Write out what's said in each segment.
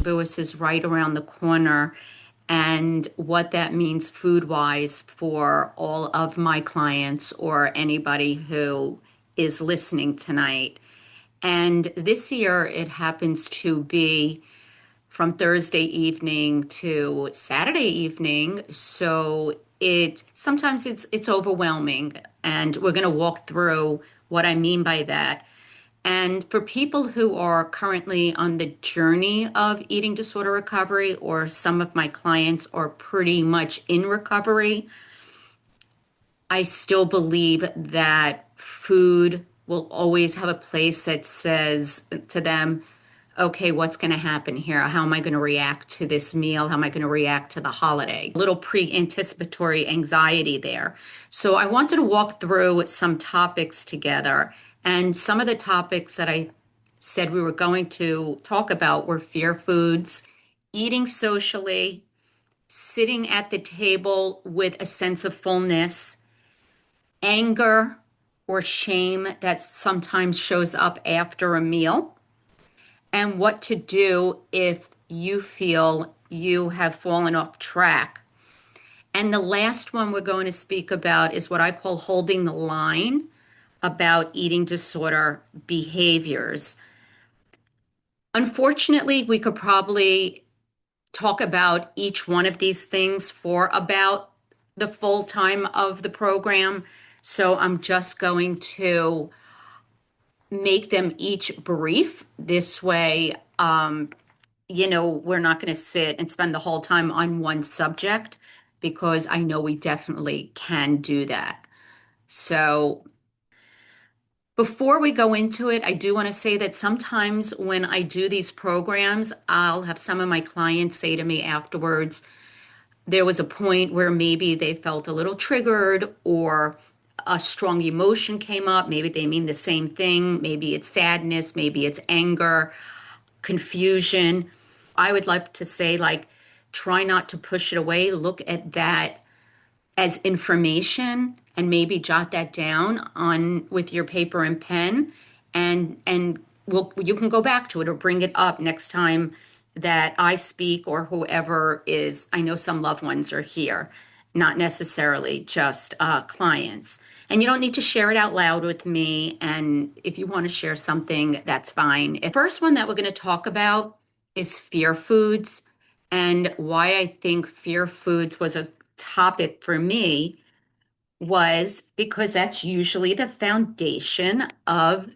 Shavuos is right around the corner, and what that means food-wise for all of my clients or anybody who is listening tonight. And this year it happens to be from Thursday evening to Saturday evening, so it sometimes it's overwhelming, and we're going to walk through what I mean by that. And for people who are currently on the journey of eating disorder recovery, or some of my clients are pretty much in recovery, I still believe that food will always have a place that says to them, okay, what's going to happen here? How am I going to react to this meal? How am I going to react to the holiday? A little pre-anticipatory anxiety there. So I wanted to walk through some topics together. And some of the topics that I said we were going to talk about were fear foods, eating socially, sitting at the table with a sense of fullness, anger or shame that sometimes shows up after a meal, and what to do if you feel you have fallen off track. And the last one we're going to speak about is what I call holding the line about eating disorder behaviors. Unfortunately, we could probably talk about each one of these things for about the full time of the program. So I'm just going to make them each brief. This way, we're not going to sit and spend the whole time on one subject, because I know we definitely can do that. So before we go into it, I do want to say that sometimes when I do these programs, I'll have some of my clients say to me afterwards, there was a point where maybe they felt a little triggered, or a strong emotion came up. Maybe they mean the same thing. Maybe it's sadness, maybe it's anger, confusion. I would like to say, like, try not to push it away. Look at that as information, and maybe jot that down on with your paper and pen, and you can go back to it or bring it up next time that I speak, or whoever is. I know some loved ones are here, not necessarily just clients. And you don't need to share it out loud with me. And if you want to share something, that's fine. The first one that we're going to talk about is fear foods, and why I think fear foods was a topic for me was because that's usually the foundation of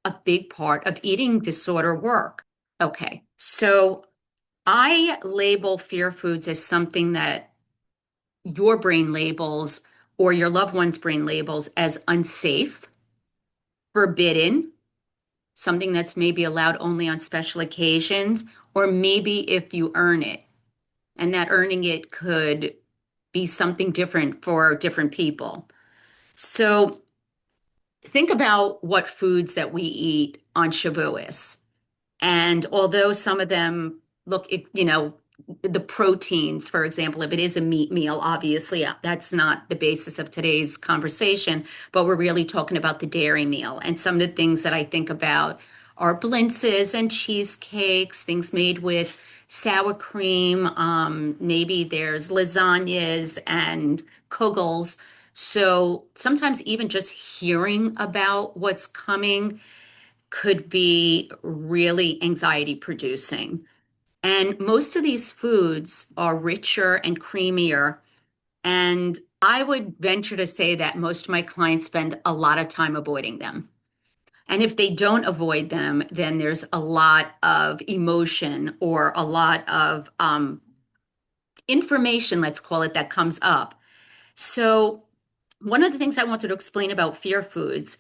a big part of eating disorder work. Okay, so I label fear foods as something that your brain labels, or your loved one's brain labels, as unsafe, forbidden, something that's maybe allowed only on special occasions, or maybe if you earn it. And that earning it could be something different for different people. So think about what foods that we eat on Shavuos. And although some of them look, the proteins, for example, if it is a meat meal, obviously that's not the basis of today's conversation, but we're really talking about the dairy meal. And some of the things that I think about are blintzes and cheesecakes, things made with sour cream. Maybe there's lasagnas and kugels. So sometimes even just hearing about what's coming could be really anxiety producing. And most of these foods are richer and creamier. And I would venture to say that most of my clients spend a lot of time avoiding them. And if they don't avoid them, then there's a lot of emotion, or a lot of information, let's call it, that comes up. So one of the things I wanted to explain about fear foods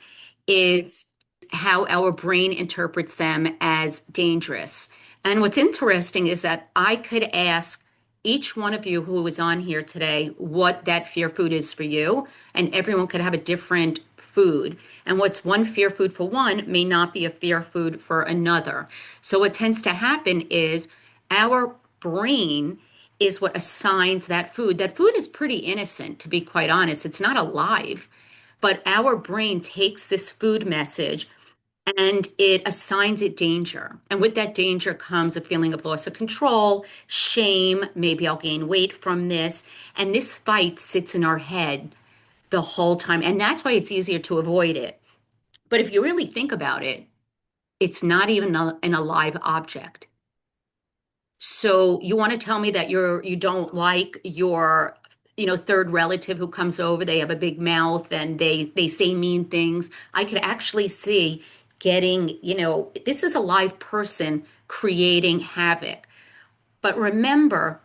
is how our brain interprets them as dangerous. And what's interesting is that I could ask each one of you who is on here today what that fear food is for you, and everyone could have a different food. And what's one fear food for one may not be a fear food for another. So what tends to happen is our brain is what assigns that food. That food is pretty innocent, to be quite honest. It's not alive, but our brain takes this food message and it assigns it danger. And with that danger comes a feeling of loss of control, shame, maybe I'll gain weight from this. And this fight sits in our head the whole time. And that's why it's easier to avoid it. But if you really think about it, it's not even an alive object. So you want to tell me that you don't like your, third relative who comes over, they have a big mouth and they say mean things. I could actually see getting, this is a live person creating havoc. But remember,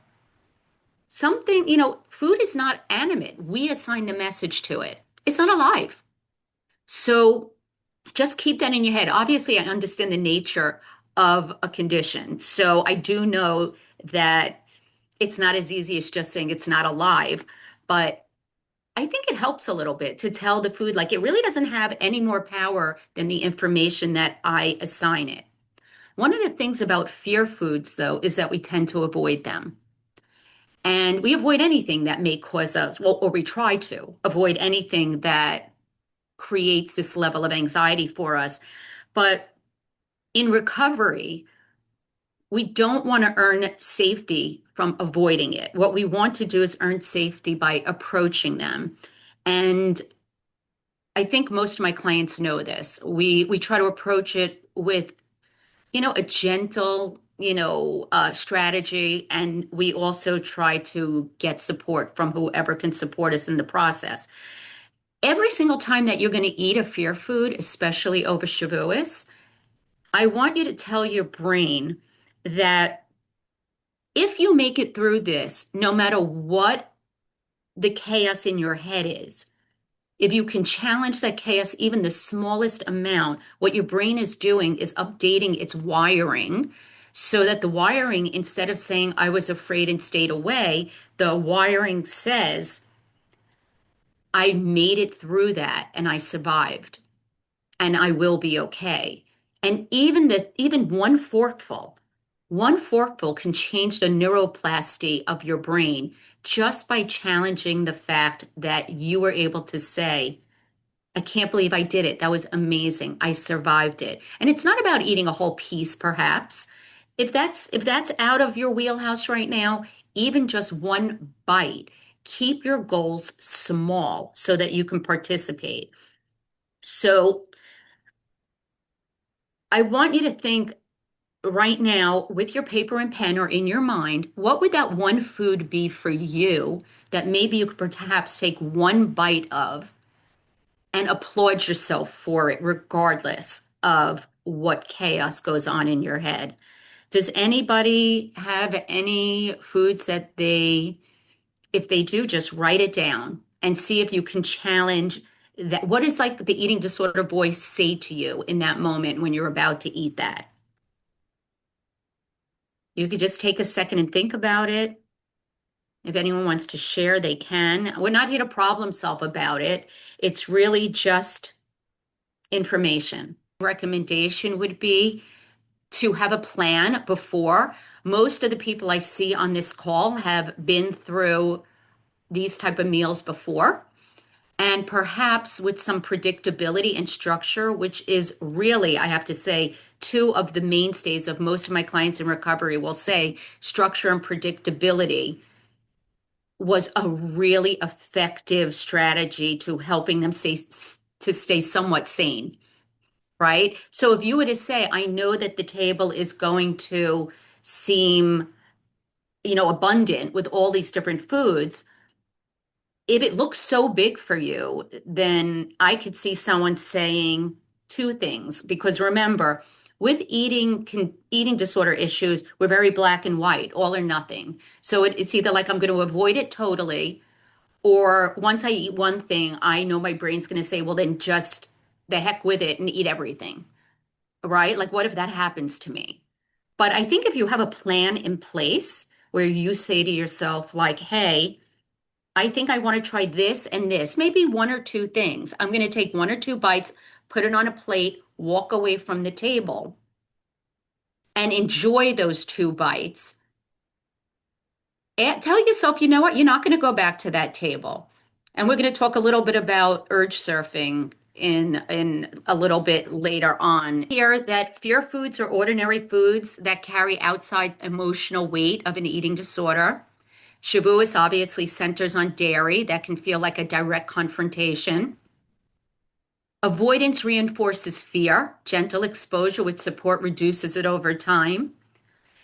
something, food is not animate. We assign the message to it. It's not alive. So just keep that in your head. Obviously, I understand the nature of a condition. So I do know that it's not as easy as just saying it's not alive, but I think it helps a little bit to tell the food like it really doesn't have any more power than the information that I assign it. One of the things about fear foods, though, is that we tend to avoid them. And we avoid anything that may cause us, well, or we try to avoid anything that creates this level of anxiety for us. But in recovery, we don't want to earn safety from avoiding it. What we want to do is earn safety by approaching them. And I think most of my clients know this. We try to approach it with, a gentle, strategy, and we also try to get support from whoever can support us in the process. Every single time that you're going to eat a fear food, especially over Shavuos, I want you to tell your brain that if you make it through this, no matter what the chaos in your head is, if you can challenge that chaos even the smallest amount, what your brain is doing is updating its wiring so that the wiring, instead of saying, I was afraid and stayed away, the wiring says, I made it through that and I survived and I will be okay. And even one forkful can change the neuroplasty of your brain just by challenging the fact that you were able to say, I can't believe I did it. That was amazing. I survived it. And it's not about eating a whole piece, perhaps. If that's out of your wheelhouse right now, even just one bite, keep your goals small so that you can participate. So I want you to think right now with your paper and pen or in your mind, what would that one food be for you that maybe you could perhaps take one bite of and applaud yourself for it, regardless of what chaos goes on in your head? Does anybody have any foods that if they do, just write it down and see if you can challenge that? What does like the eating disorder voice say to you in that moment when you're about to eat that? You could just take a second and think about it. If anyone wants to share, they can. We're not here to problem solve about it. It's really just information. Recommendation would be to have a plan before. Most of the people I see on this call have been through these type of meals before, and perhaps with some predictability and structure, which is really, I have to say, two of the mainstays of most of my clients in recovery will say structure and predictability was a really effective strategy to helping them stay somewhat sane, right? So if you were to say, I know that the table is going to seem, abundant with all these different foods, if it looks so big for you, then I could see someone saying two things. Because remember, with eating disorder issues, we're very black and white, all or nothing. So it's either like I'm going to avoid it totally, or once I eat one thing, I know my brain's going to say, well, then just the heck with it and eat everything, right? Like, what if that happens to me? But I think if you have a plan in place where you say to yourself, like, hey, I think I want to try this and this, maybe one or two things. I'm going to take one or two bites, put it on a plate, walk away from the table, and enjoy those two bites. And tell yourself, you know what? You're not going to go back to that table. And we're going to talk a little bit about urge surfing in a little bit later on. Here that fear foods are ordinary foods that carry outside emotional weight of an eating disorder. Shavuos obviously centers on dairy that can feel like a direct confrontation. Avoidance reinforces fear. Gentle exposure with support reduces it over time.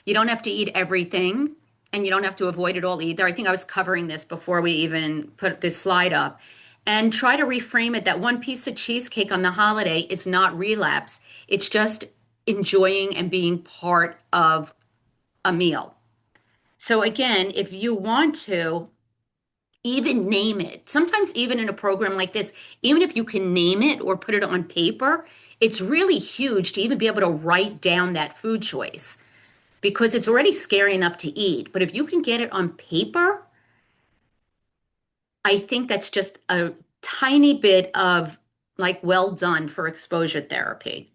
You don't have to eat everything and you don't have to avoid it all either. I think I was covering this before we even put this slide up. And try to reframe it that one piece of cheesecake on the holiday is not relapse. It's just enjoying and being part of a meal. So again, if you want to even name it, sometimes even in a program like this, even if you can name it or put it on paper, it's really huge to even be able to write down that food choice because it's already scary enough to eat. But if you can get it on paper, I think that's just a tiny bit of like well done for exposure therapy.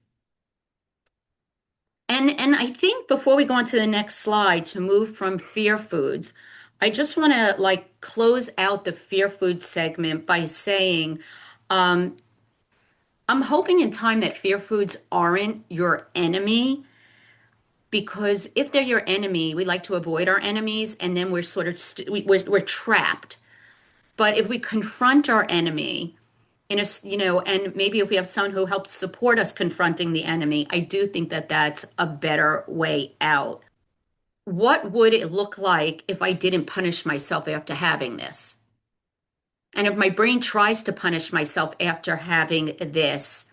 And I think before we go on to the next slide to move from fear foods, I just want to like close out the fear food segment by saying um, I'm hoping in time that fear foods aren't your enemy because if they're your enemy, we like to avoid our enemies and then we're sort of we're trapped. But if we confront our enemy in a, and maybe if we have someone who helps support us confronting the enemy, I do think that that's a better way out. What would it look like if I didn't punish myself after having this? And if my brain tries to punish myself after having this,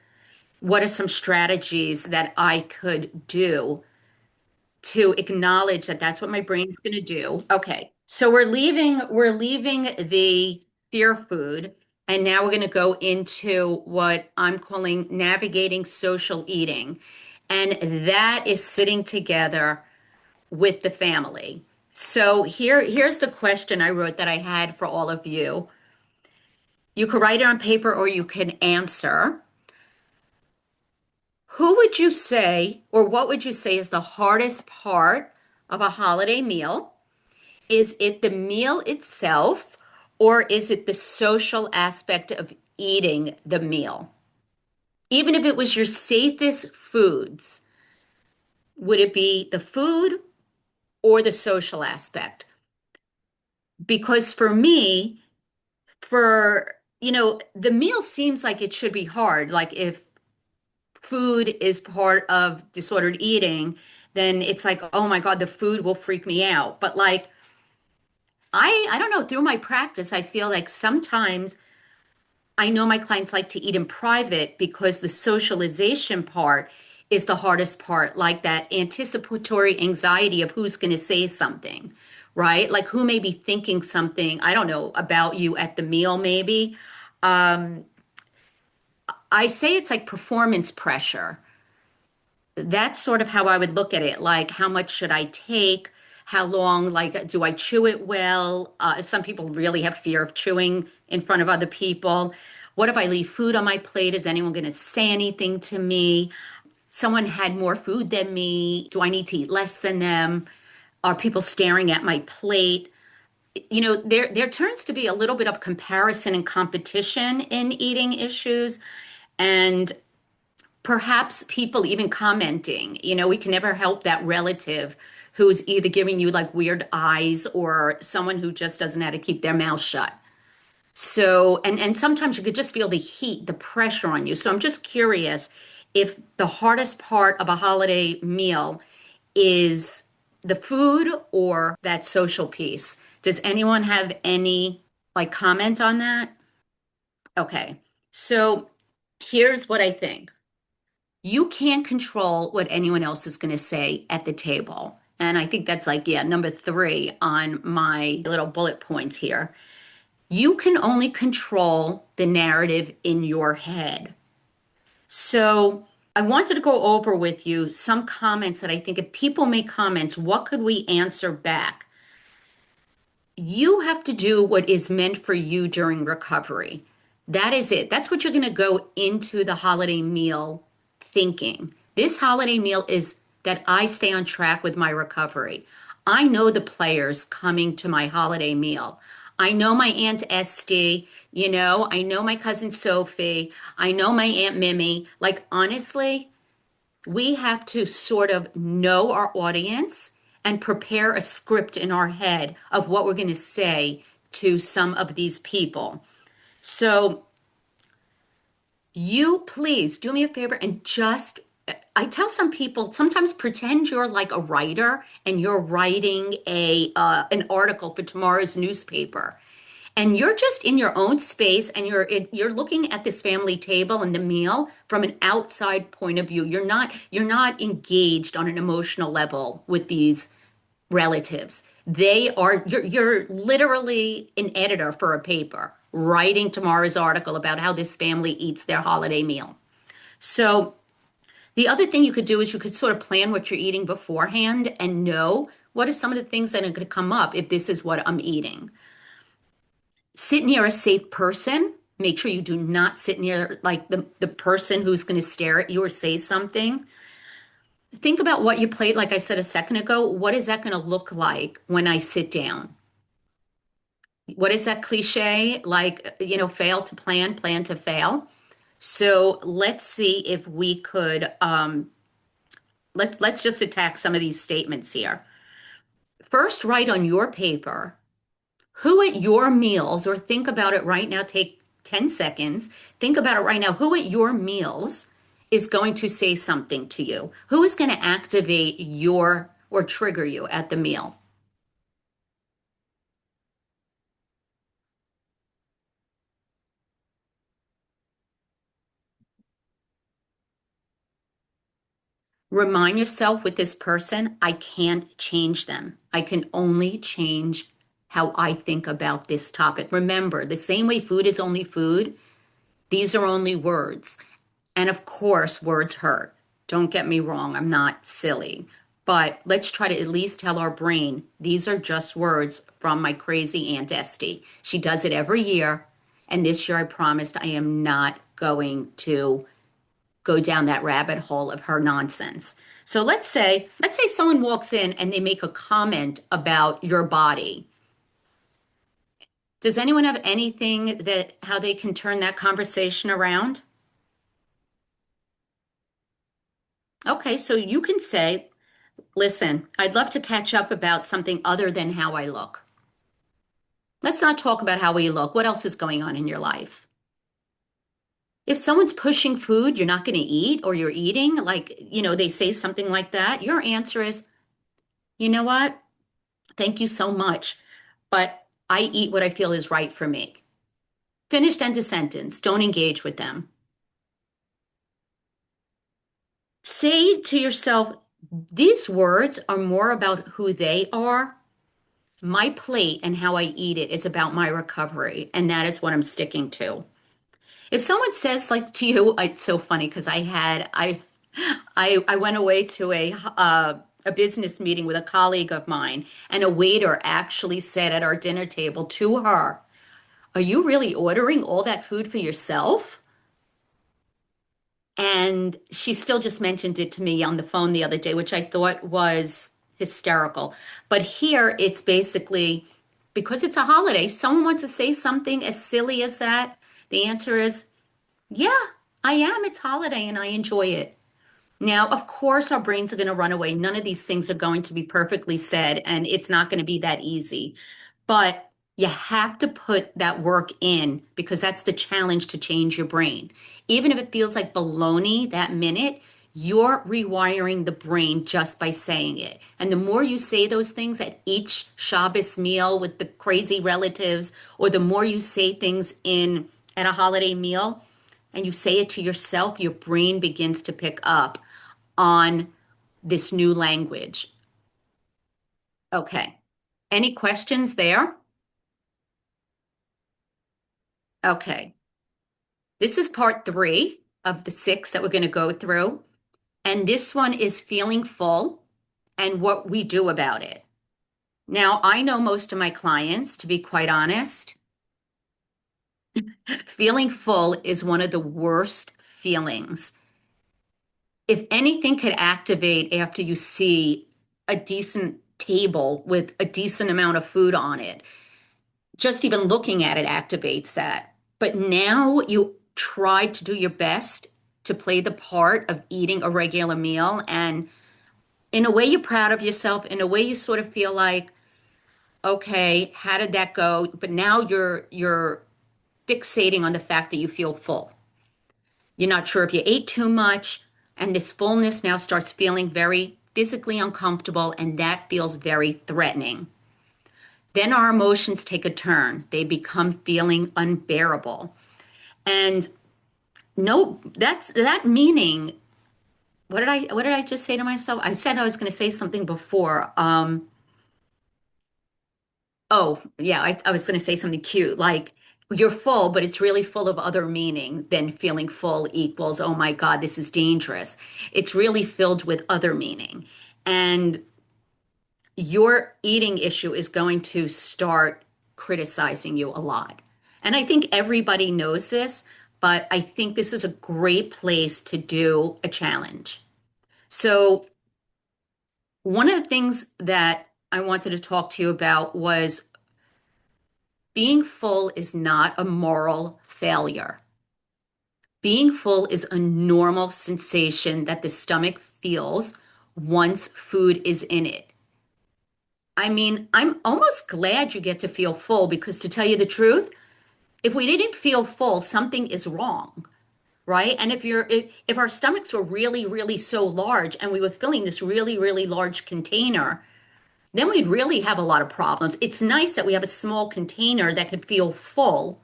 what are some strategies that I could do to acknowledge that that's what my brain's going to do? Okay. So we're leaving the fear food and now we're going to go into what I'm calling navigating social eating. And that is sitting together with the family. So here's the question I wrote that I had for all of you. You could write it on paper or you can answer. Who would you say, or what would you say is the hardest part of a holiday meal? Is it the meal itself, or is it the social aspect of eating the meal? Even if it was your safest foods, would it be the food or the social aspect? Because for me, the meal seems like it should be hard. Like if food is part of disordered eating, then it's like, oh my God, the food will freak me out. But like, I don't know, through my practice, I feel like sometimes I know my clients like to eat in private because the socialization part is the hardest part, like that anticipatory anxiety of who's going to say something, right? Like who may be thinking something, I don't know, about you at the meal, maybe. Um, I say it's like performance pressure. That's sort of how I would look at it. Like, how much should I take? How long? Like, do I chew it well? Some people really have fear of chewing in front of other people. What if I leave food on my plate? Is anyone going to say anything to me? Someone had more food than me. Do I need to eat less than them? Are people staring at my plate? There turns to be a little bit of comparison and competition in eating issues. And perhaps people even commenting, we can never help that relative who's either giving you like weird eyes or someone who just doesn't know how to keep their mouth shut. So, and sometimes you could just feel the heat, the pressure on you. So I'm just curious if the hardest part of a holiday meal is the food or that social piece. Does anyone have any like comment on that? Okay. So here's what I think. You can't control what anyone else is going to say at the table. And I think that's like, yeah, number three on my little bullet points here. You can only control the narrative in your head. So I wanted to go over with you some comments that I think if people make comments, what could we answer back? You have to do what is meant for you during recovery. That is it. That's what you're going to go into the holiday meal thinking. This holiday meal is that I stay on track with my recovery. I know the players coming to my holiday meal. I know my Aunt Esty, I know my cousin Sophie, I know my Aunt Mimi. Like, honestly, we have to sort of know our audience and prepare a script in our head of what we're going to say to some of these people. So, you please do me a favor and just, I tell some people sometimes pretend you're like a writer and you're writing an article for tomorrow's newspaper. And you're just in your own space and you're looking at this family table and the meal from an outside point of view. You're not engaged on an emotional level with these relatives. You're literally an editor for a paper, writing tomorrow's article about how this family eats their holiday meal. So the other thing you could do is you could sort of plan what you're eating beforehand and know what are some of the things that are going to come up if this is what I'm eating. Sit near a safe person. Make sure you do not sit near like the person who's going to stare at you or say something. Think about what your plate, like I said a second ago, what is that going to look like when I sit down? What is that cliche? Like, fail to plan, plan to fail. So let's see if we could let's just attack some of these statements here. First, write on your paper who at your meals, or think about it right now, take 10 seconds, think about it right now, who at your meals is going to say something to you? Who is going to activate your or trigger you at the meal? Remind yourself with this person, I can't change them. I can only change how I think about this topic. Remember, the same way food is only food, these are only words. And of course, words hurt. Don't get me wrong, I'm not silly. But let's try to at least tell our brain these are just words from my crazy Aunt Esty. She does it every year. And this year I promised I am not going to go down that rabbit hole of her nonsense. So let's say someone walks in and they make a comment about your body. Does anyone have anything that how they can turn that conversation around? Okay, so you can say, listen, I'd love to catch up about something other than how I look. Let's not talk about how we look. What else is going on in your life? If someone's pushing food you're not going to eat or you're eating, like, they say something like that, your answer is, you know what? Thank you so much, but I eat what I feel is right for me. Finished end of sentence. Don't engage with them. Say to yourself, these words are more about who they are. My plate and how I eat it is about my recovery, and that is what I'm sticking to. If someone says like to you, it's so funny because I went away to a business meeting with a colleague of mine, and a waiter actually said at our dinner table to her, "Are you really ordering all that food for yourself?" And she still just mentioned it to me on the phone the other day, which I thought was hysterical. But here it's basically because it's a holiday, someone wants to say something as silly as that. The answer is, yeah, I am. It's holiday and I enjoy it. Now, of course, our brains are going to run away. None of these things are going to be perfectly said, and it's not going to be that easy. But you have to put that work in because that's the challenge to change your brain. Even if it feels like baloney that minute, you're rewiring the brain just by saying it. And the more you say those things at each Shabbos meal with the crazy relatives, or the more you say things in at a holiday meal, and you say it to yourself, your brain begins to pick up on this new language. Okay. Any questions there? Okay. This is part three of the six that we're going to go through. And this one is feeling full and what we do about it. Now, I know most of my clients, to be quite honest, feeling full is one of the worst feelings. If anything could activate after you see a decent table with a decent amount of food on it, just even looking at it activates that. But now you try to do your best to play the part of eating a regular meal. And in a way, you're proud of yourself. In a way, you sort of feel like, okay, how did that go? But now you're fixating on the fact that you feel full. You're not sure if you ate too much, and this fullness now starts feeling very physically uncomfortable, and that feels very threatening. Then our emotions take a turn. They become feeling unbearable. And no, that's that meaning. What did I just say to myself? I said I was going to say something before. Oh, yeah, I was going to say something cute, like you're full, but it's really full of other meaning than feeling full equals, oh my God, this is dangerous. It's really filled with other meaning. And your eating issue is going to start criticizing you a lot. And I think everybody knows this, but I think this is a great place to do a challenge. So, one of the things that I wanted to talk to you about was being full is not a moral failure. Being full is a normal sensation that the stomach feels once food is in it. I mean, I'm almost glad you get to feel full because to tell you the truth, if we didn't feel full, something is wrong, right? And if our stomachs were really, really so large and we were filling this really, really large container, then we'd really have a lot of problems. It's nice that we have a small container that could feel full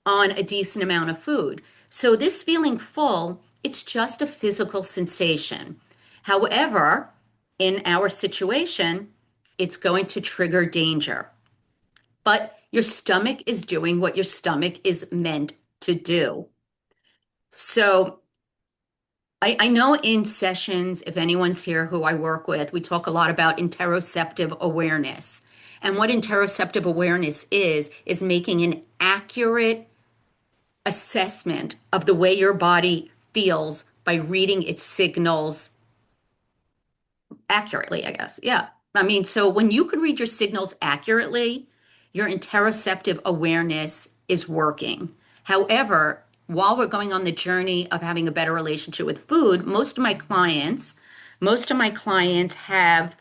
on a decent amount of food. So this feeling full, it's just a physical sensation. However, in our situation, it's going to trigger danger. But your stomach is doing what your stomach is meant to do. So I know in sessions, if anyone's here who I work with, we talk a lot about interoceptive awareness. And what interoceptive awareness is making an accurate assessment of the way your body feels by reading its signals accurately, I guess. Yeah. I mean, so when you can read your signals accurately, your interoceptive awareness is working. However, while we're going on the journey of having a better relationship with food, most of my clients have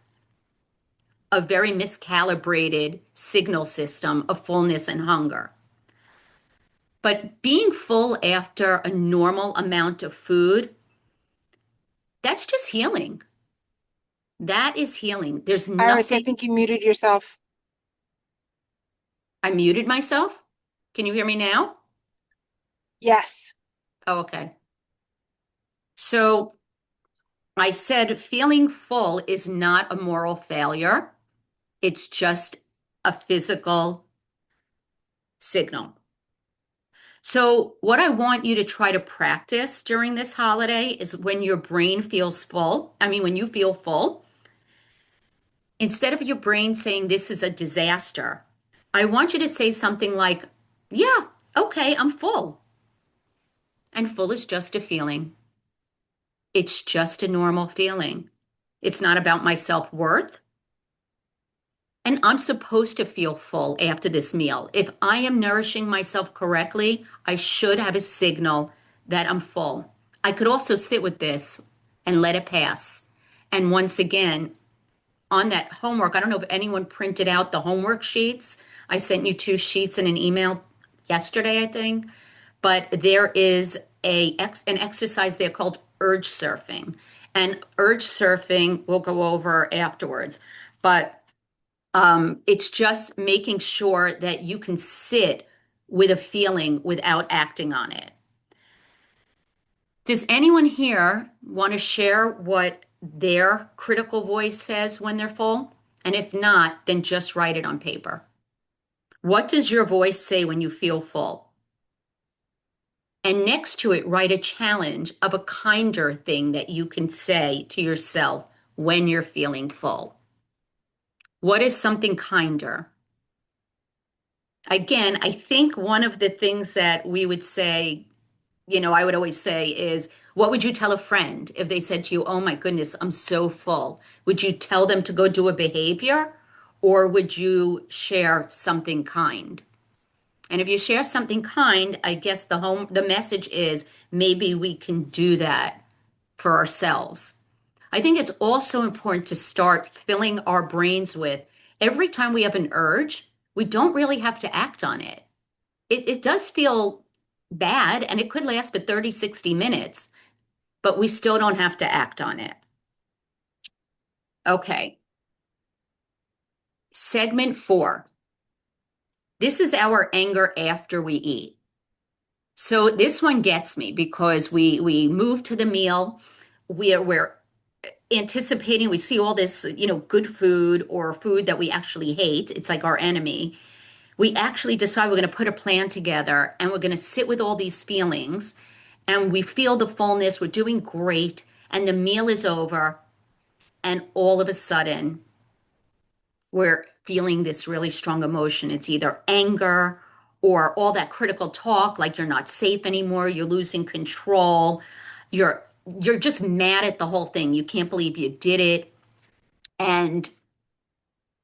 a very miscalibrated signal system of fullness and hunger. But being full after a normal amount of food, that's just healing. That is healing. There's Iris, I nothing. think you muted yourself. I muted myself. Can you hear me now? Yes. Oh, okay. So I said feeling full is not a moral failure. It's just a physical signal. So, what I want you to try to practice during this holiday is when your brain feels full, I mean, when you feel full, instead of your brain saying this is a disaster, I want you to say something like, yeah, okay, I'm full. And full is just a feeling. It's just a normal feeling. It's not about my self worth. And I'm supposed to feel full after this meal. If I am nourishing myself correctly, I should have a signal that I'm full. I could also sit with this and let it pass. And once again, on that homework, I don't know if anyone printed out the homework sheets. I sent you 2 sheets in an email yesterday, I think. But there is an exercise there called urge surfing. And urge surfing we'll go over afterwards. But it's just making sure that you can sit with a feeling without acting on it. Does anyone here want to share what their critical voice says when they're full? And if not, then just write it on paper. What does your voice say when you feel full? And next to it, write a challenge of a kinder thing that you can say to yourself when you're feeling full. What is something kinder? Again, I think one of the things that we would say, I would always say is, what would you tell a friend if they said to you, oh my goodness, I'm so full? Would you tell them to go do a behavior? Or would you share something kind? And if you share something kind, I guess the message is maybe we can do that for ourselves. I think it's also important to start filling our brains with every time we have an urge, we don't really have to act on it. It does feel bad and it could last for 30, 60 minutes, but we still don't have to act on it. Okay. Segment 4. This is our anger after we eat. So this one gets me because we move to the meal. We're anticipating, we see all this, good food or food that we actually hate. It's like our enemy. We actually decide we're going to put a plan together and we're going to sit with all these feelings and we feel the fullness. We're doing great. And the meal is over. And all of a sudden, we're feeling this really strong emotion. It's either anger or all that critical talk, like you're not safe anymore, you're losing control, you're you're just mad at the whole thing. You can't believe you did it. And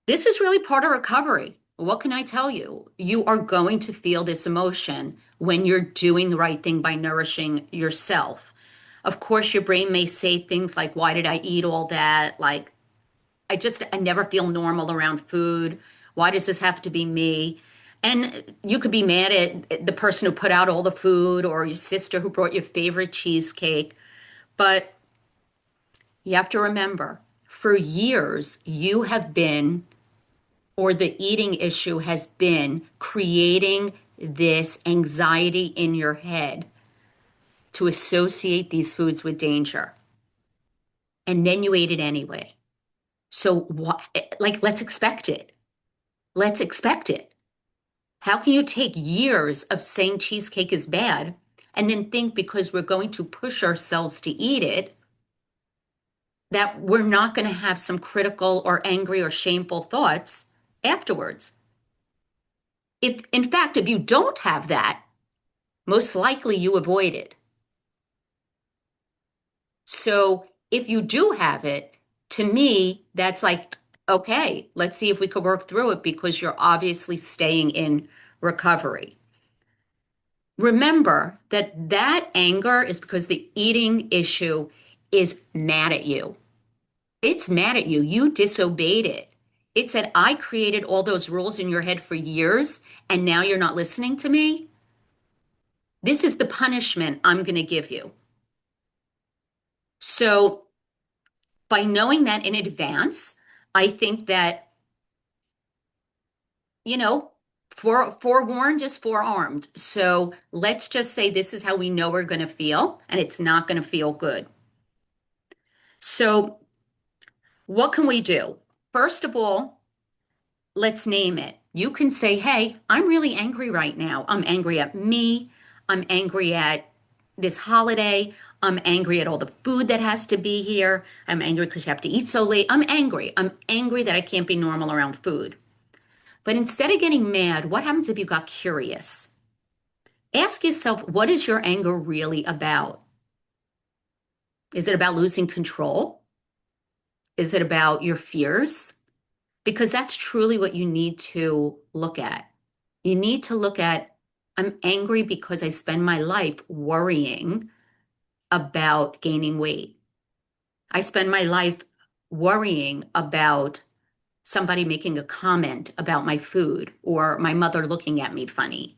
this is really part of recovery. What can I tell you? You are going to feel this emotion when you're doing the right thing by nourishing yourself. Of course, your brain may say things like, why did I eat all that? Like, I never feel normal around food. Why does this have to be me? And you could be mad at the person who put out all the food or your sister who brought your favorite cheesecake. But you have to remember, for years, you have been, or the eating issue has been creating this anxiety in your head to associate these foods with danger. And then you ate it anyway. So what, like, let's expect it. Let's expect it. How can you take years of saying cheesecake is bad and then think because we're going to push ourselves to eat it that we're not going to have some critical or angry or shameful thoughts afterwards? If, in fact, if you don't have that, most likely you avoid it. So if you do have it, to me, that's like, okay, let's see if we could work through it because you're obviously staying in recovery. Remember that that anger is because the eating issue is mad at you. It's mad at you. You disobeyed it. It said, I created all those rules in your head for years, and now you're not listening to me. This is the punishment I'm going to give you. So, by knowing that in advance, I think that, you know, forewarned is forearmed. So, let's just say this is how we know we're going to feel, and it's not going to feel good. So, what can we do? First of all, let's name it. You can say, hey, I'm really angry right now. I'm angry at me. I'm angry at this holiday. I'm angry at all the food that has to be here. I'm angry because you have to eat so late. I'm angry. I'm angry that I can't be normal around food. But instead of getting mad, what happens if you got curious? Ask yourself, what is your anger really about? Is it about losing control? Is it about your fears? Because that's truly what you need to look at. You need to look at, I'm angry because I spend my life worrying about gaining weight. I spend my life worrying about somebody making a comment about my food or my mother looking at me funny.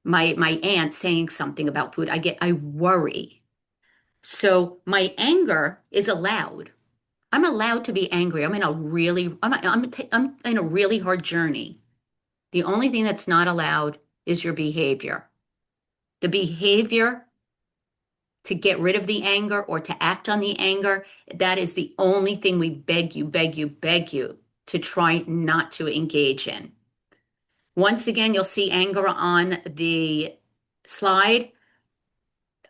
My aunt saying something about food. I worry. So my anger is allowed. I'm allowed to be angry. I'm in a really hard journey. The only thing that's not allowed is your behavior. The behavior to get rid of the anger or to act on the anger, that is the only thing we beg you, beg you, beg you to try not to engage in. Once again, you'll see anger on the slide.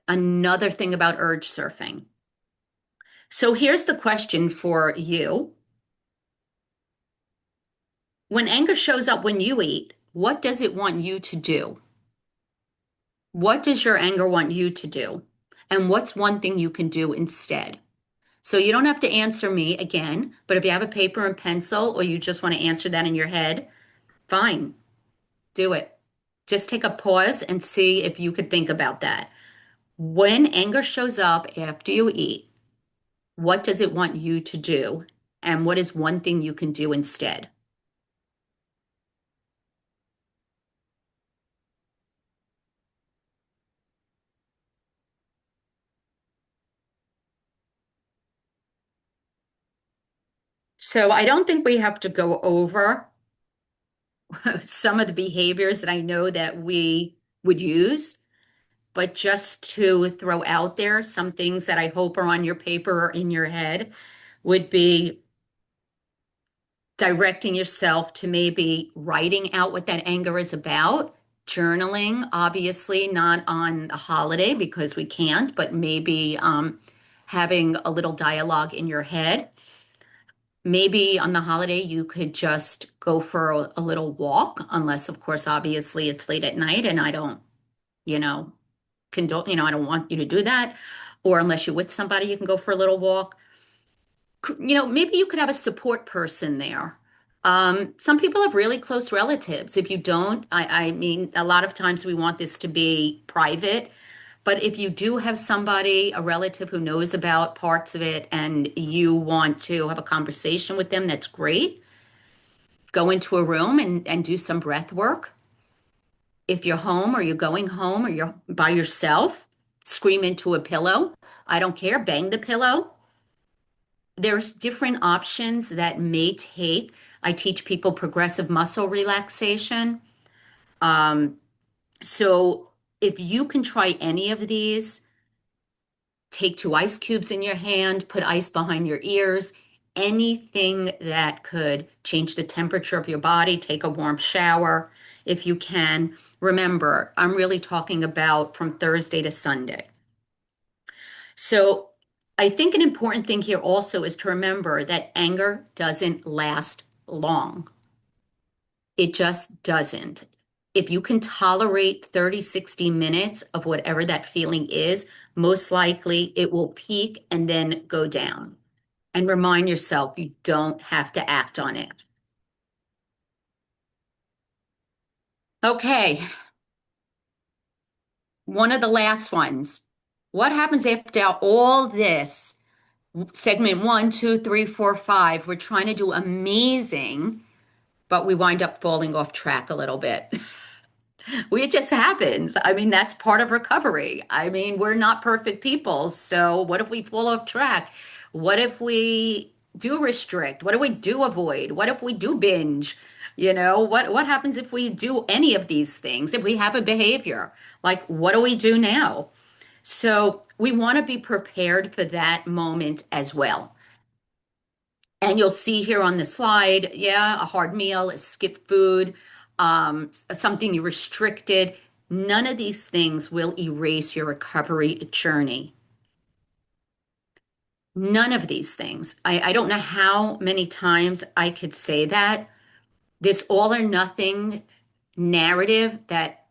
Another thing about urge surfing. So here's the question for you. When anger shows up when you eat, what does it want you to do? What does your anger want you to do? And what's one thing you can do instead? So you don't have to answer me again, but if you have a paper and pencil or you just want to answer that in your head, fine, do it. Just take a pause and see if you could think about that. When anger shows up after you eat, what does it want you to do? And what is one thing you can do instead? So I don't think we have to go over some of the behaviors that I know that we would use, but just to throw out there some things that I hope are on your paper or in your head would be directing yourself to maybe writing out what that anger is about, journaling, obviously not on a holiday because we can't, but maybe having a little dialogue in your head. Maybe on the holiday, you could just go for a little walk, unless, of course, obviously it's late at night and I don't, you know, I don't want you to do that. Or unless you're with somebody, you can go for a little walk. Maybe you could have a support person there. Some people have really close relatives. If you don't, I mean, a lot of times we want this to be private, but if you do have somebody, a relative who knows about parts of it and you want to have a conversation with them, that's great. Go into a room and do some breath work. If you're home or you're going home or you're by yourself, scream into a pillow. I don't care, bang the pillow. There's different options that may take. I teach people progressive muscle relaxation. Um, so if you can try any of these, take two ice cubes in your hand, put ice behind your ears, anything that could change the temperature of your body, take a warm shower if you can. Remember, I'm really talking about from Thursday to Sunday. So I think an important thing here also is to remember that anger doesn't last long. It just doesn't. If you can tolerate 30, 60 minutes of whatever that feeling is, most likely it will peak and then go down. And remind yourself you don't have to act on it. Okay, one of the last ones. What happens after all this? Segment one, two, three, four, five. We're trying to do amazing, but we wind up falling off track a little bit. It just happens. I mean, that's part of recovery. I mean, we're not perfect people. So, what if we fall off track? What if we do restrict? What do we do avoid? What if we do binge? What happens if we do any of these things? If we have a behavior, like what do we do now? So, we want to be prepared for that moment as well. And you'll see here on the slide, yeah, a hard meal, a skip food, something you restricted. None of these things will erase your recovery journey. None of these things. I don't know how many times I could say that. This all or nothing narrative that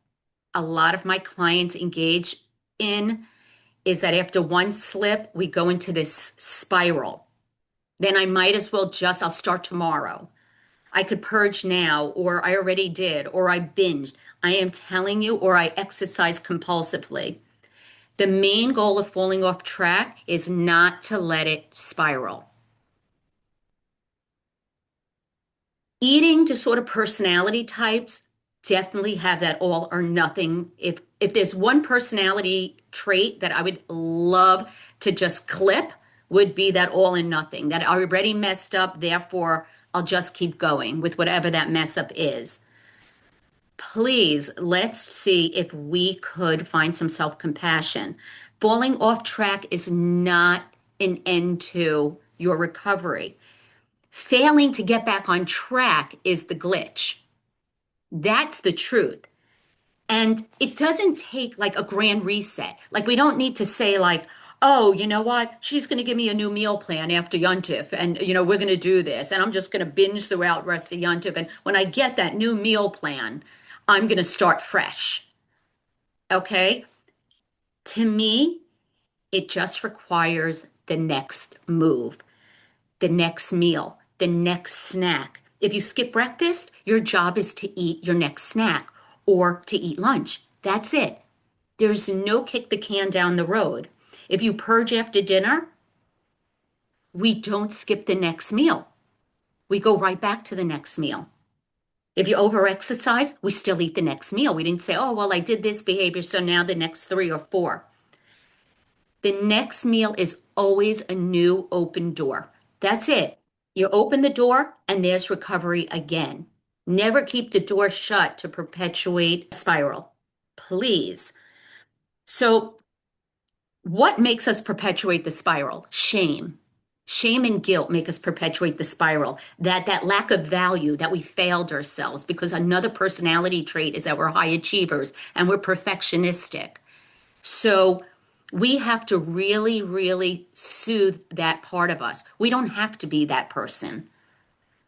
a lot of my clients engage in is that after one slip, we go into this spiral. Then I might as well I'll start tomorrow. I could purge now, or I already did, or I binged. I am telling you, or I exercise compulsively. The main goal of falling off track is not to let it spiral. Eating disorder personality types definitely have that all or nothing. If there's one personality trait that I would love to just clip, would be that all and nothing, that I already messed up, therefore I'll just keep going with whatever that mess up is. Please, let's see if we could find some self-compassion. Falling off track is not an end to your recovery. Failing to get back on track is the glitch. That's the truth. And it doesn't take like a grand reset. Like we don't need to say like, oh, you know what? She's going to give me a new meal plan after Yontif, and we're going to do this, and I'm just going to binge throughout the rest of Yontif. And when I get that new meal plan, I'm going to start fresh. Okay? To me, it just requires the next move, the next meal, the next snack. If you skip breakfast, your job is to eat your next snack or to eat lunch. That's it. There's no kick the can down the road. If you purge after dinner, we don't skip the next meal. We go right back to the next meal. If you overexercise, we still eat the next meal. We didn't say, oh, well, I did this behavior, so now the next 3 or 4. The next meal is always a new open door. That's it. You open the door and there's recovery again. Never keep the door shut to perpetuate a spiral. Please. So, what makes us perpetuate the spiral? Shame. Shame and guilt make us perpetuate the spiral. That lack of value, that we failed ourselves, because another personality trait is that we're high achievers and we're perfectionistic. So we have to really, really soothe that part of us. We don't have to be that person,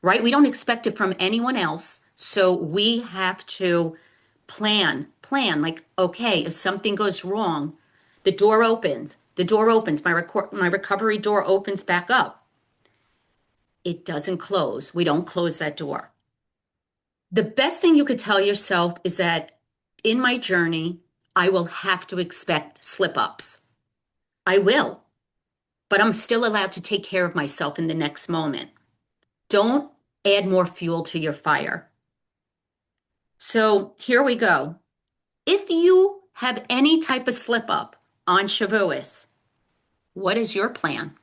right? We don't expect it from anyone else. So we have to plan like, okay, if something goes wrong, the door opens, my recovery door opens back up. It doesn't close. We don't close that door. The best thing you could tell yourself is that in my journey, I will have to expect slip ups. I will, but I'm still allowed to take care of myself in the next moment. Don't add more fuel to your fire. So here we go. If you have any type of slip up on Shavuos, what is your plan?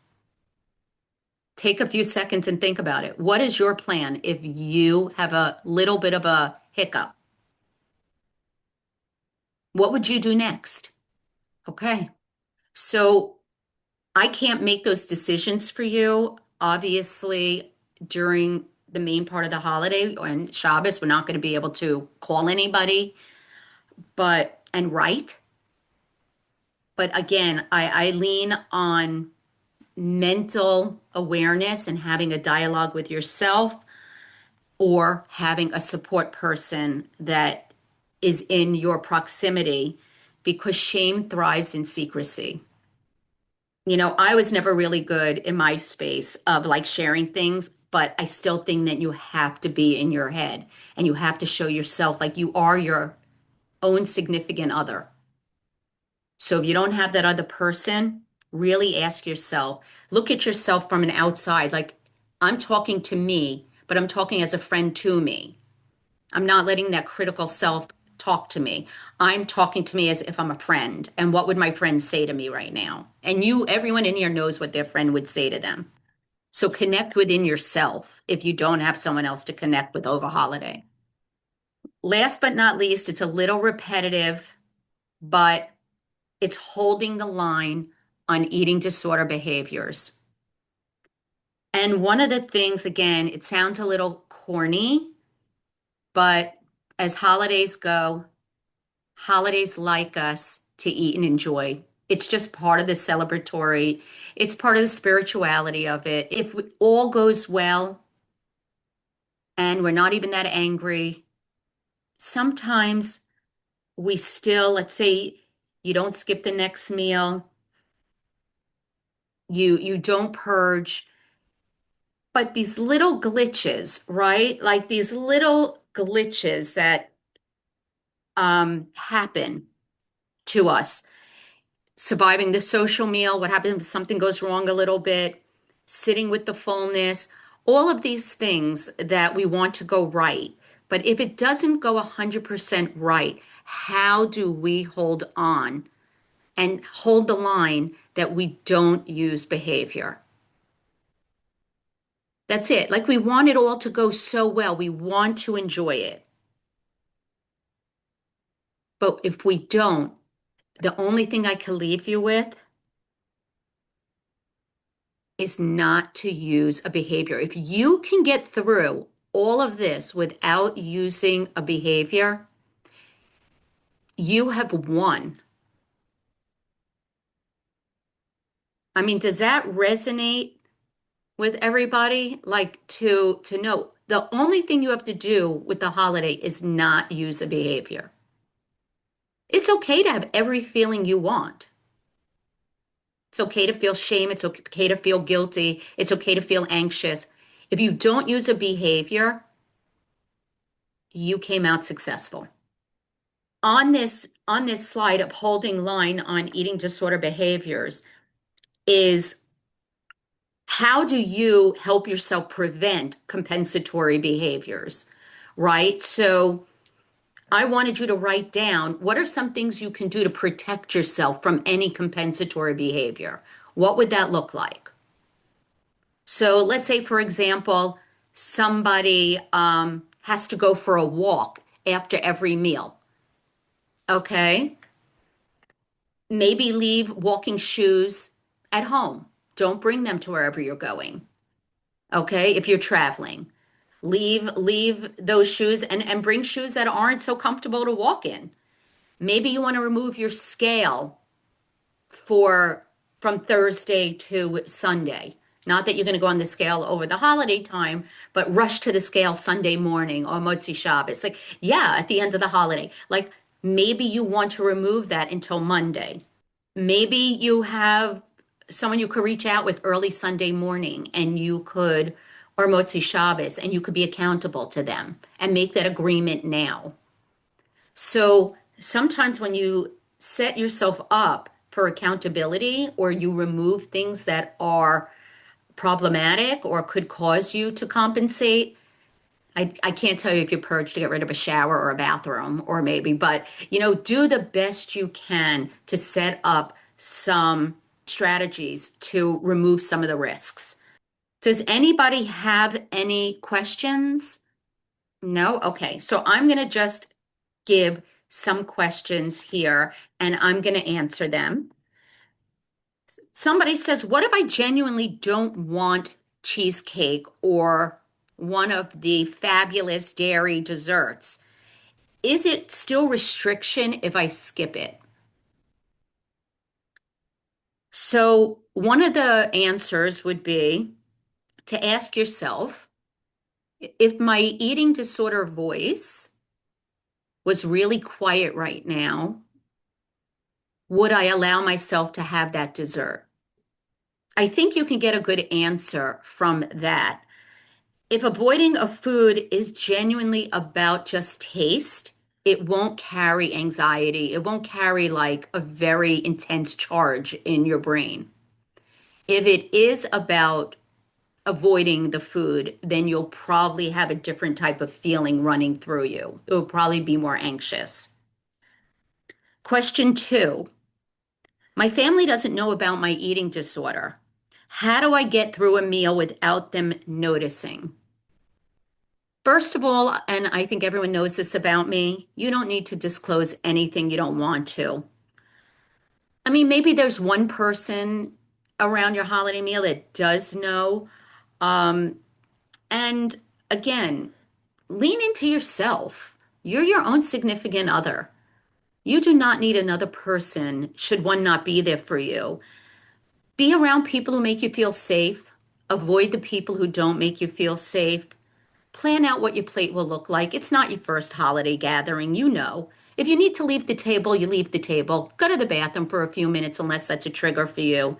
Take a few seconds and think about it. What is your plan if you have a little bit of a hiccup? What would you do next? Okay. So I can't make those decisions for you. Obviously, during the main part of the holiday and Shabbos, we're not going to be able to call anybody, and write. But again, I lean on mental awareness and having a dialogue with yourself or having a support person that is in your proximity because shame thrives in secrecy. I was never really good in my space of like sharing things, but I still think that you have to be in your head and you have to show yourself like you are your own significant other. So if you don't have that other person, really ask yourself, look at yourself from an outside. Like I'm talking to me, but I'm talking as a friend to me. I'm not letting that critical self talk to me. I'm talking to me as if I'm a friend. And what would my friend say to me right now? And everyone in here knows what their friend would say to them. So connect within yourself if you don't have someone else to connect with over holiday. Last but not least, it's a little repetitive, but it's holding the line on eating disorder behaviors. And one of the things, again, it sounds a little corny, but as holidays go, holidays like us to eat and enjoy. It's just part of the celebratory, it's part of the spirituality of it. If all goes well and we're not even that angry, sometimes we still, let's say you don't skip the next meal, you don't purge, but these little glitches, right? Like these little glitches that happen to us. Surviving the social meal, what happens if something goes wrong a little bit, sitting with the fullness, all of these things that we want to go right. But if it doesn't go 100% right, how do we hold on and hold the line that we don't use behavior? That's it. Like we want it all to go so well. We want to enjoy it. But if we don't, the only thing I can leave you with is not to use a behavior. If you can get through all of this without using a behavior, you have won. I mean, does that resonate with everybody? Like to know the only thing you have to do with the holiday is not use a behavior. It's okay to have every feeling you want. It's okay to feel shame. It's okay to feel guilty. It's okay to feel anxious. If you don't use a behavior, you came out successful. On this slide of holding line on eating disorder behaviors is how do you help yourself prevent compensatory behaviors, right? So I wanted you to write down what are some things you can do to protect yourself from any compensatory behavior. What would that look like? So let's say, for example, somebody has to go for a walk after every meal. Okay. Maybe leave walking shoes at home. Don't bring them to wherever you're going. Okay. If you're traveling, leave those shoes and bring shoes that aren't so comfortable to walk in. Maybe you want to remove your scale for from Thursday to Sunday. Not that you're going to go on the scale over the holiday time, but rush to the scale Sunday morning or Motzi Shabbos. Like, yeah, at the end of the holiday. Like, maybe you want to remove that until Monday. Maybe you have someone you could reach out with early Sunday morning and you could, or Motzi Shabbos, and you could be accountable to them and make that agreement now. So sometimes when you set yourself up for accountability or you remove things that are problematic or could cause you to compensate, I can't tell you if you purge to get rid of a shower or a bathroom or maybe, but do the best you can to set up some strategies to remove some of the risks. Does anybody have any questions? No? Okay. So I'm going to just give some questions here and I'm going to answer them. Somebody says, what if I genuinely don't want cheesecake or one of the fabulous dairy desserts? Is it still restriction if I skip it? So, one of the answers would be to ask yourself if my eating disorder voice was really quiet right now, would I allow myself to have that dessert? I think you can get a good answer from that. If avoiding a food is genuinely about just taste, it won't carry anxiety. It won't carry like a very intense charge in your brain. If it is about avoiding the food, then you'll probably have a different type of feeling running through you. It will probably be more anxious. Question two. My family doesn't know about my eating disorder. How do I get through a meal without them noticing? First of all, and I think everyone knows this about me, you don't need to disclose anything you don't want to. I mean, maybe there's one person around your holiday meal that does know. Um, and again, lean into yourself. You're your own significant other. You do not need another person should one not be there for you. Be around people who make you feel safe. Avoid the people who don't make you feel safe. Plan out what your plate will look like. It's not your first holiday gathering, you know. If you need to leave the table, you leave the table. Go to the bathroom for a few minutes unless that's a trigger for you.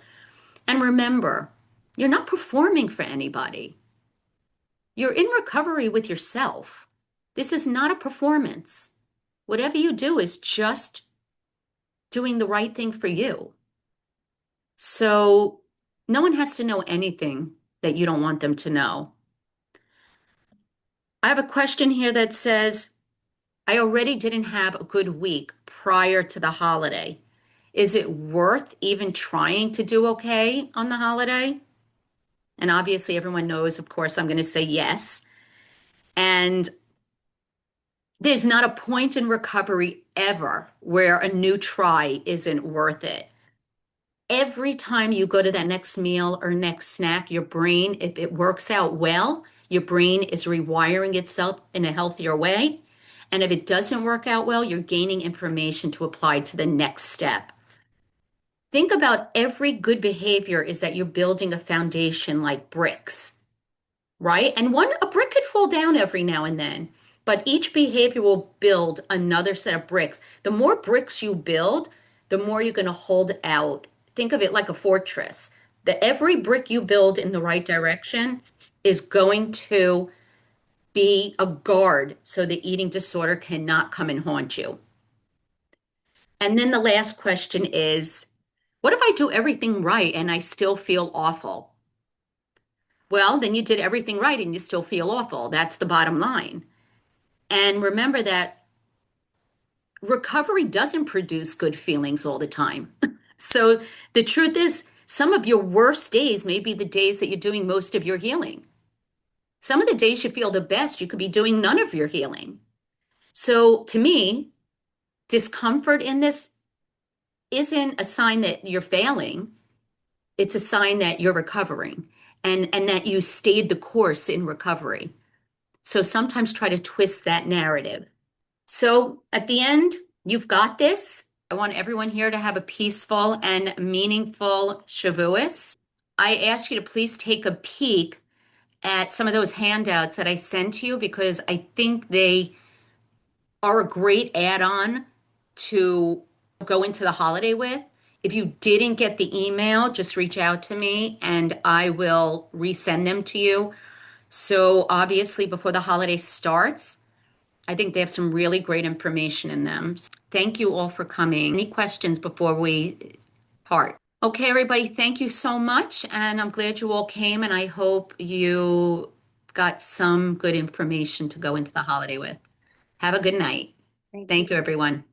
And remember, you're not performing for anybody. You're in recovery with yourself. This is not a performance. Whatever you do is just doing the right thing for you. So no one has to know anything that you don't want them to know. I have a question here that says, I already didn't have a good week prior to the holiday. Is it worth even trying to do okay on the holiday? And obviously, everyone knows, of course, I'm going to say yes. And there's not a point in recovery ever where a new try isn't worth it. Every time you go to that next meal or next snack, your brain, if it works out well, your brain is rewiring itself in a healthier way. And if it doesn't work out well, you're gaining information to apply to the next step. Think about every good behavior is that you're building a foundation like bricks, right? And a brick could fall down every now and then, but each behavior will build another set of bricks. The more bricks you build, the more you're going to hold out think of it like a fortress. That every brick you build in the right direction is going to be a guard so the eating disorder cannot come and haunt you. And then the last question is, what if I do everything right and I still feel awful? Well, then you did everything right and you still feel awful. That's the bottom line. And remember that recovery doesn't produce good feelings all the time. So the truth is, some of your worst days may be the days that you're doing most of your healing. Some of the days you feel the best, you could be doing none of your healing. So to me, discomfort in this isn't a sign that you're failing. It's a sign that you're recovering and that you stayed the course in recovery. So sometimes try to twist that narrative. So at the end, you've got this. I want everyone here to have a peaceful and meaningful Shavuos. I ask you to please take a peek at some of those handouts that I sent to you because I think they are a great add-on to go into the holiday with. If you didn't get the email, just reach out to me and I will resend them to you. So obviously before the holiday starts, I think they have some really great information in them. Thank you all for coming. Any questions before we part? Okay, everybody, thank you so much. And I'm glad you all came and I hope you got some good information to go into the holiday with. Have a good night. Thank you. Thank you, everyone.